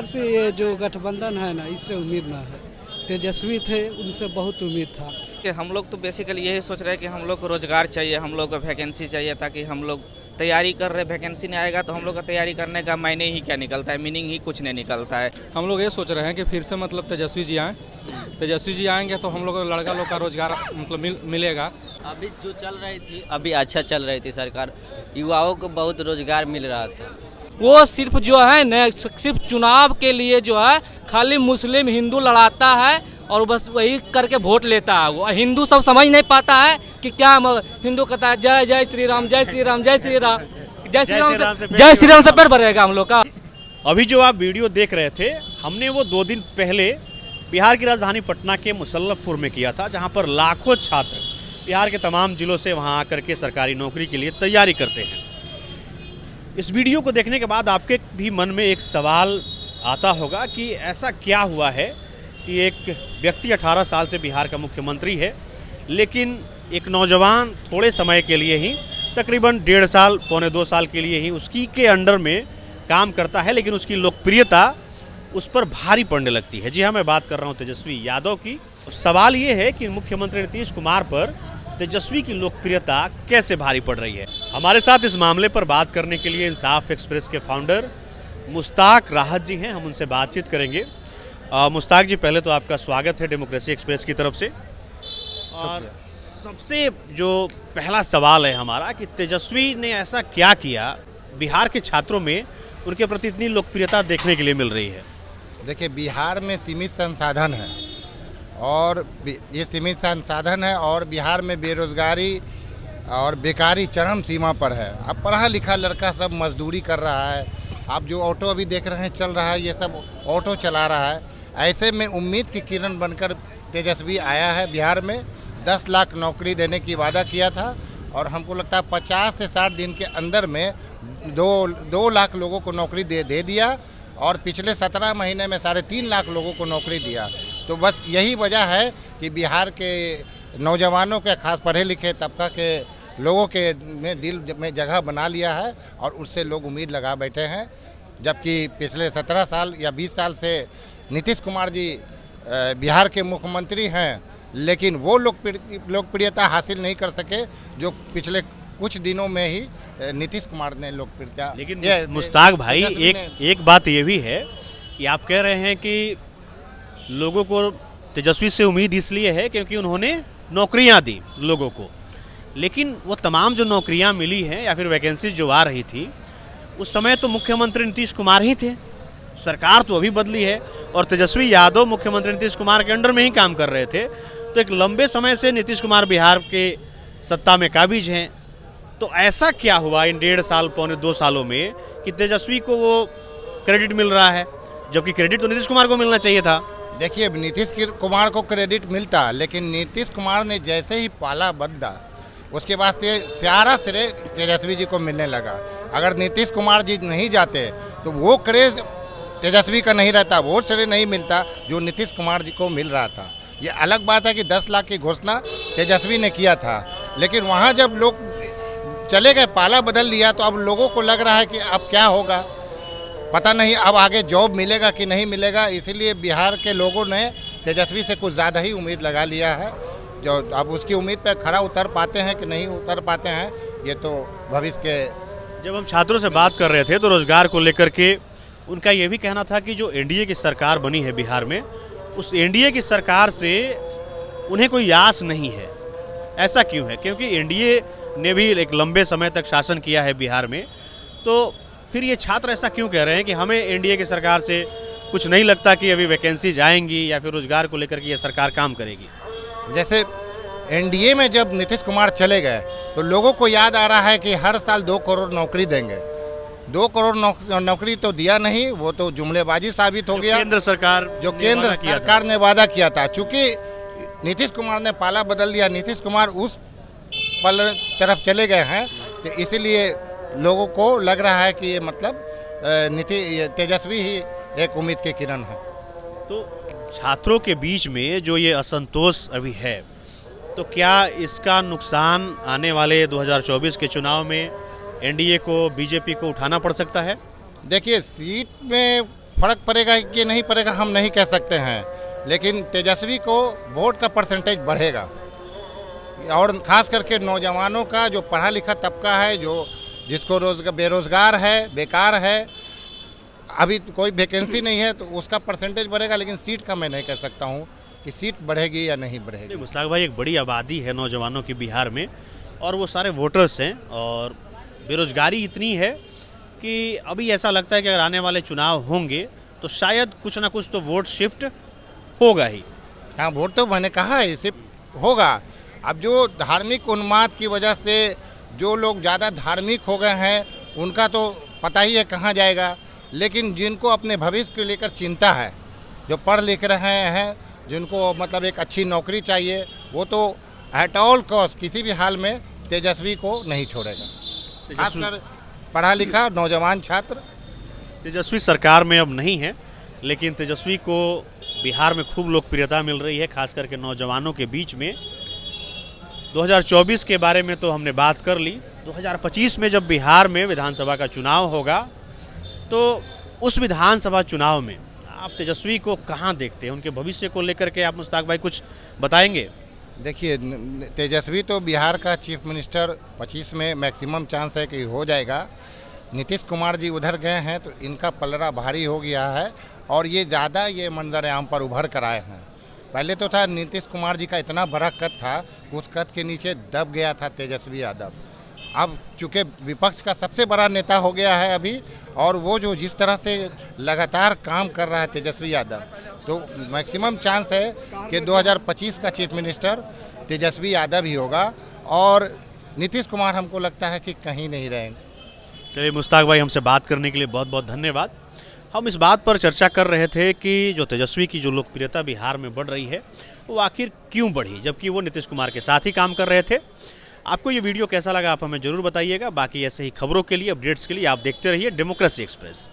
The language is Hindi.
बिहार से ये जो गठबंधन है ना, इससे उम्मीद ना है। तेजस्वी थे, उनसे बहुत उम्मीद था। कि हम लोग तो बेसिकली यही सोच रहे हैं कि हम लोग को रोज़गार चाहिए, हम लोग को वैकेंसी चाहिए, ताकि हम लोग तैयारी कर रहे, वैकेंसी नहीं आएगा तो हम लोग का तैयारी करने का मायने ही क्या निकलता है, मीनिंग ही कुछ नहीं निकलता है। हम लोग ये सोच रहे हैं कि फिर से मतलब तेजस्वी जी आएँ। तेजस्वी जी आएंगे तो हम लोग लड़का लोग का रोजगार मतलब मिलेगा। अभी जो चल रही थी, अभी अच्छा चल रही थी सरकार, युवाओं को बहुत रोजगार मिल रहा था। वो सिर्फ जो है न, सिर्फ चुनाव के लिए जो है खाली मुस्लिम हिंदू लड़ाता है और बस वही करके वोट लेता है। वो हिंदू सब समझ नहीं पाता है कि क्या हिंदू कहता है जय जय श्री राम, जय श्री राम, जय श्री राम, जय श्री राम से, जय श्री राम से पेट भरेगा हम लोग का। अभी जो आप वीडियो देख रहे थे, हमने वो 2 दिन पहले बिहार की राजधानी पटना के मुसल्लफपुर में किया था, जहां पर लाखों छात्र बिहार के तमाम जिलों से वहां आकर के सरकारी नौकरी के लिए तैयारी करते हैं। इस वीडियो को देखने के बाद आपके भी मन में एक सवाल आता होगा कि ऐसा क्या हुआ है कि एक व्यक्ति 18 साल से बिहार का मुख्यमंत्री है, लेकिन एक नौजवान थोड़े समय के लिए ही, तकरीबन 1.5 साल, पौने 2 साल के लिए ही उसकी के अंडर में काम करता है, लेकिन उसकी लोकप्रियता उस पर भारी पड़ने लगती है। जी हाँ, मैं बात कर रहा हूँ तेजस्वी यादव की। सवाल ये है कि मुख्यमंत्री नीतीश कुमार पर तेजस्वी की लोकप्रियता कैसे भारी पड़ रही है। हमारे साथ इस मामले पर बात करने के लिए इंसाफ एक्सप्रेस के फाउंडर मुश्ताक राहत जी हैं, हम उनसे बातचीत करेंगे। मुश्ताक जी, पहले तो आपका स्वागत है डेमोक्रेसी एक्सप्रेस की तरफ से। और सबसे जो पहला सवाल है हमारा कि तेजस्वी ने ऐसा क्या किया, बिहार के छात्रों में उनके प्रति इतनी लोकप्रियता देखने के लिए मिल रही है। देखिए, बिहार में सीमित संसाधन है और ये सीमित संसाधन है और बिहार में बेरोजगारी और बेकारी चरम सीमा पर है। अब पढ़ा लिखा लड़का सब मजदूरी कर रहा है। आप जो ऑटो अभी देख रहे हैं चल रहा है, ये सब ऑटो चला रहा है। ऐसे में उम्मीद की किरण बनकर तेजस्वी आया है। बिहार में 10 लाख नौकरी देने की वादा किया था और हमको लगता है 50 से 60 दिन के अंदर में 2 लाख लोगों को नौकरी दे दिया और पिछले 17 महीने में 3.5 लाख लोगों को नौकरी दिया। तो बस यही वजह है कि बिहार के नौजवानों के, खास पढ़े लिखे तबका के लोगों के में दिल में जगह बना लिया है और उससे लोग उम्मीद लगा बैठे हैं। जबकि पिछले 17 साल या 20 साल से नीतीश कुमार जी बिहार के मुख्यमंत्री हैं, लेकिन वो लोकप्रियता हासिल नहीं कर सके जो पिछले कुछ दिनों में ही नीतीश कुमार ने लोकप्रियता। लेकिन मुश्ताक भाई, एक बात ये भी है कि आप कह रहे हैं कि लोगों को तेजस्वी से उम्मीद इसलिए है क्योंकि उन्होंने नौकरियां दी लोगों को, लेकिन वो तमाम जो नौकरियां मिली हैं या फिर वैकेंसीज जो आ रही थी, उस समय तो मुख्यमंत्री नीतीश कुमार ही थे। सरकार तो अभी बदली है और तेजस्वी यादव मुख्यमंत्री नीतीश कुमार के अंडर में ही काम कर रहे थे। तो एक लंबे समय से नीतीश कुमार बिहार के सत्ता में काबिज हैं। तो ऐसा क्या हुआ इन 1.5 साल, पौने 2 सालों में कि तेजस्वी को वो क्रेडिट मिल रहा है, जबकि क्रेडिट तो नीतीश कुमार को मिलना चाहिए था। देखिए, नीतीश कुमार को क्रेडिट मिलता, लेकिन नीतीश कुमार ने जैसे ही पाला बदला, उसके बाद से सारा श्रेय तेजस्वी जी को मिलने लगा। अगर नीतीश कुमार जी नहीं जाते तो वो क्रेज तेजस्वी का नहीं रहता, वो श्रेय नहीं मिलता जो नीतीश कुमार जी को मिल रहा था। ये अलग बात है कि 10 लाख की घोषणा तेजस्वी ने किया था, लेकिन वहाँ जब लोग चले गए, पाला बदल लिया, तो अब लोगों को लग रहा है कि अब क्या होगा, पता नहीं अब आगे जॉब मिलेगा कि नहीं मिलेगा। इसीलिए बिहार के लोगों ने तेजस्वी से कुछ ज़्यादा ही उम्मीद लगा लिया है। जो अब उसकी उम्मीद पर खरा उतर पाते हैं कि नहीं उतर पाते हैं, ये तो भविष्य के। जब हम छात्रों से बात कर रहे थे तो रोजगार को लेकर के उनका ये भी कहना था कि जो एनडीए की सरकार बनी है बिहार में, उस एनडीए की सरकार से उन्हें कोई आस नहीं है। ऐसा क्यों है? क्योंकि एनडीए ने भी एक लंबे समय तक शासन किया है बिहार में। तो फिर ये छात्र ऐसा क्यों कह रहे हैं कि हमें एनडीए की सरकार से कुछ नहीं लगता कि अभी वैकेंसीज आएंगी या फिर रोजगार को लेकर के ये सरकार काम करेगी? जैसे एनडीए में जब नीतीश कुमार चले गए तो लोगों को याद आ रहा है कि हर साल 2 करोड़ नौकरी देंगे। 2 करोड़ नौकरी तो दिया नहीं, वो तो जुमलेबाजी साबित हो गया। केंद्र सरकार ने वादा किया था। चूँकि नीतीश कुमार ने पाला बदल दिया, नीतीश कुमार उस पल तरफ चले गए हैं, तो इसीलिए लोगों को लग रहा है कि ये मतलब तेजस्वी ही एक उम्मीद की किरण है। तो छात्रों के बीच में जो ये असंतोष अभी है, तो क्या इसका नुकसान आने वाले 2024 के चुनाव में एनडीए को, बीजेपी को उठाना पड़ सकता है? देखिए, सीट में फर्क पड़ेगा कि नहीं पड़ेगा हम नहीं कह सकते हैं, लेकिन तेजस्वी को वोट का परसेंटेज बढ़ेगा। और ख़ास करके नौजवानों का, जो पढ़ा लिखा तबका है, जो जिसको बेरोज़गार है, बेकार है, अभी कोई वैकेंसी नहीं है, तो उसका परसेंटेज बढ़ेगा। लेकिन सीट का मैं नहीं कह सकता हूँ कि सीट बढ़ेगी या नहीं बढ़ेगी। मुश्ताक भाई, एक बड़ी आबादी है नौजवानों की बिहार में और वो सारे वोटर्स हैं, और बेरोजगारी इतनी है कि अभी ऐसा लगता है कि अगर आने वाले चुनाव होंगे तो शायद कुछ ना कुछ तो वोट शिफ्ट होगा ही। हाँ, वोट तो मैंने कहा है शिफ्ट होगा। अब जो धार्मिक उन्माद की वजह से जो लोग ज़्यादा धार्मिक हो गए हैं उनका तो पता ही है कहाँ जाएगा, लेकिन जिनको अपने भविष्य को लेकर चिंता है, जो पढ़ लिख रहे हैं, जिनको मतलब एक अच्छी नौकरी चाहिए, वो तो एट ऑल कॉस्ट किसी भी हाल में तेजस्वी को नहीं छोड़ेगा। खासकर पढ़ा लिखा नौजवान छात्र। तेजस्वी सरकार में अब नहीं है, लेकिन तेजस्वी को बिहार में खूब लोकप्रियता मिल रही है, खास करके नौजवानों के बीच में। 2024 के बारे में तो हमने बात कर ली। 2025 में जब बिहार में विधानसभा का चुनाव होगा तो उस विधानसभा चुनाव में आप तेजस्वी को कहाँ देखते हैं? उनके भविष्य को लेकर के आप मुश्ताक भाई कुछ बताएंगे? देखिए, तेजस्वी तो बिहार का चीफ मिनिस्टर 25 में मैक्सिमम चांस है कि हो जाएगा। नीतीश कुमार जी उधर गए हैं तो इनका पलड़ा भारी हो गया है और ये ज़्यादा ये मंजर आम पर उभर कर आए हैं। पहले तो था नीतीश कुमार जी का इतना बड़ा कद था, उस कद के नीचे दब गया था तेजस्वी यादव। अब चूँकि विपक्ष का सबसे बड़ा नेता हो गया है अभी, और वो जो जिस तरह से लगातार काम कर रहा है तेजस्वी यादव, तो मैक्सिमम चांस है कि 2025 का चीफ मिनिस्टर तेजस्वी यादव ही होगा और नीतीश कुमार हमको लगता है कि कहीं नहीं रहेंगे। चलिए मुश्ताक भाई, हमसे बात करने के लिए बहुत बहुत धन्यवाद। हम इस बात पर चर्चा कर रहे थे कि जो तेजस्वी की जो लोकप्रियता बिहार में बढ़ रही है वो आखिर क्यों बढ़ी, जबकि वो नीतीश कुमार के साथ ही काम कर रहे थे। आपको ये वीडियो कैसा लगा आप हमें ज़रूर बताइएगा। बाकी ऐसे ही खबरों के लिए, अपडेट्स के लिए आप देखते रहिए डेमोक्रेसी एक्सप्रेस।